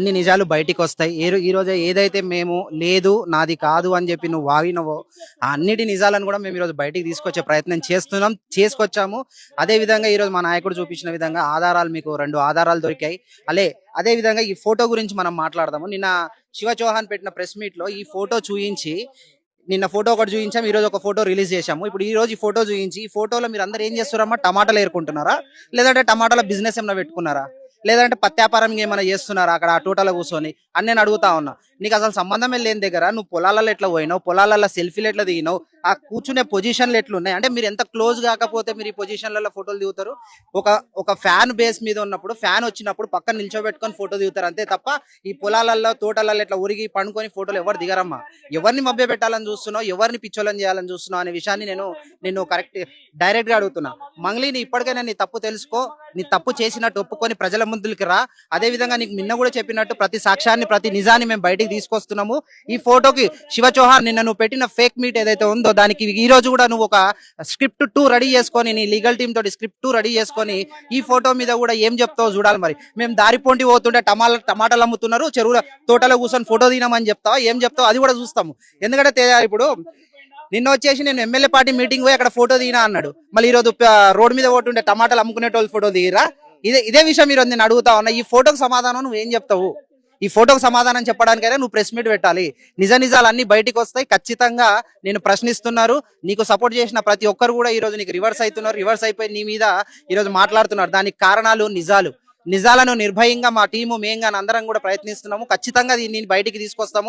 అన్ని నిజాలు బయటికొస్తాయి. ఈరోజు ఏదైతే మేము లేదు, నాది కాదు అని జెప్పి నువ్వు వాగినవో, ఆ అన్నిటి నిజాలను గూడా మేము ఈరోజు బయటికి తీసుకొచ్చే ప్రయత్నం చేస్తున్నాం. చేసుకొచ్చాము. అదే విధంగా ఈరోజు మా నాయకుడు చూపించిన విధంగా ఆధారాలు మీకు 2 ఆధారాలు దొరికాయి. అదే విధంగా ఈ ఫోటో గురించి మనం మాట్లాడదాము. నిన్న శివ చౌహాన్ పెట్టిన ప్రెస్ మీట్‌లో ఈ ఫోటో చూయించి నిన్న ఫోటో ఒకటి చూయించాం. ఈరోజు ఒక ఫోటో రిలీజ్ చేశాము. ఇప్పుడు ఈరోజు ఈ ఫోటో చూయించి, ఈ ఫోటోలో మీరందరూ ఏం చేస్తుర్రమ్మా? టమాటాలు ఏరుకుంటున్నారా? లేదంటే టమాటాల బిజినెస్ ఏమన్నా పెట్టుకున్నారా? లేదంటే పత్యాపారం ఏమైనా చేస్తున్నారా అక్కడ ఆ తోటలో కూర్చొని అని నేను అడుగుతా ఉన్నా. నీకు అసలు సంబంధమే లేని దగ్గర నువ్వు పొలాలలో ఎట్లా పోయినావు, పొలాలలో సెల్ఫీలు ఎట్లా దిగినావు, ఆ కూర్చునే పొజిషన్లు ఎట్లున్నాయి అంటే మీరు ఎంత క్లోజ్ కాకపోతే మీరు ఈ పొజిషన్లలో ఫోటోలు దిగుతారు. ఒక ఒక ఫ్యాన్ బేస్ మీద ఉన్నప్పుడు ఫ్యాన్ వచ్చినప్పుడు పక్కన నిల్చోబెట్టుకొని ఫోటో దిగుతారు అంతే తప్ప ఈ పొలాలలో తోటలలో ఇట్లా ఉరిగి పండుకొని ఫోటోలు ఎవరు దిగరమ్మా. ఎవరిని మభ్య పెట్టాలని చూస్తున్నావు, ఎవరిని పిచ్చోలని చేయాలని చూస్తున్నావు అనే విషయాన్ని నేను కరెక్ట్ డైరెక్ట్ గా అడుగుతున్నా. మంగ్లీ, ఇప్పటికైనా నీ తప్పు తెలుసుకో, నీ తప్పు చేసినట్టు ఒప్పుకొని ప్రజల ముందుకి రా. అదే విధంగా నీకు నిన్న కూడా చెప్పినట్టు ప్రతి సాక్ష్యాన్ని ప్రతి నిజాన్ని మేము బయటికి తీసుకొస్తున్నాము. ఈ ఫోటోకి శివ చౌహాన్ నిన్న నువ్వు పెట్టిన ఫేక్ మీట్ ఏదైతే ఉందో దానికి ఈ రోజు కూడా నువ్వు ఒక స్క్రిప్ట్ 2 రెడీ చేసుకొని నీ లీగల్ టీమ్ తోటి స్క్రిప్ట్ 2 రెడీ చేసుకొని ఈ ఫోటో మీద కూడా ఏం చెప్తావో చూడాలి. మరి మేము దారి పొంటి పోతుంటే టమాటాలు అమ్ముతున్నారు, చెరువుల తోటలో కూర్చొని ఫోటో తీయమని చెప్తావా, ఏం చెప్తావు అది కూడా చూస్తాము. ఎందుకంటే ఇప్పుడు నిన్న వచ్చేసి నేను ఎమ్మెల్యే పార్టీ మీటింగ్ పోయి అక్కడ ఫోటో దిగినా అన్నాడు. మళ్ళీ ఈ రోజు రోడ్ మీద పోతుంటే టమాటాలు అమ్ముకునేటోళ్ళు ఫోటో దిగిరా? ఇదే విషయం ఈరోజు నేను అడుగుతా ఉన్నా. ఈ ఫోటోకి సమాధానం నువ్వు ఏం చెప్తావు? ఈ ఫోటోకి సమాధానం చెప్పడానికైనా నువ్వు ప్రెస్ మీట్ పెట్టాలి. నిజాలు అన్ని బయటికి వస్తాయి. ఖచ్చితంగా నేను ప్రశ్నిస్తున్నారు. నీకు సపోర్ట్ చేసిన ప్రతి ఒక్కరు కూడా ఈ రోజు నీకు రివర్స్ అవుతున్నారు. రివర్స్ అయిపోయి నీ మీద ఈ రోజు మాట్లాడుతున్నారు. దానికి కారణాలు నిజాలను నిర్భయంగా మా టీము మేంగా అందరం కూడా ప్రయత్నిస్తున్నాము. ఖచ్చితంగా దీన్ని బయటికి తీసుకొస్తాము.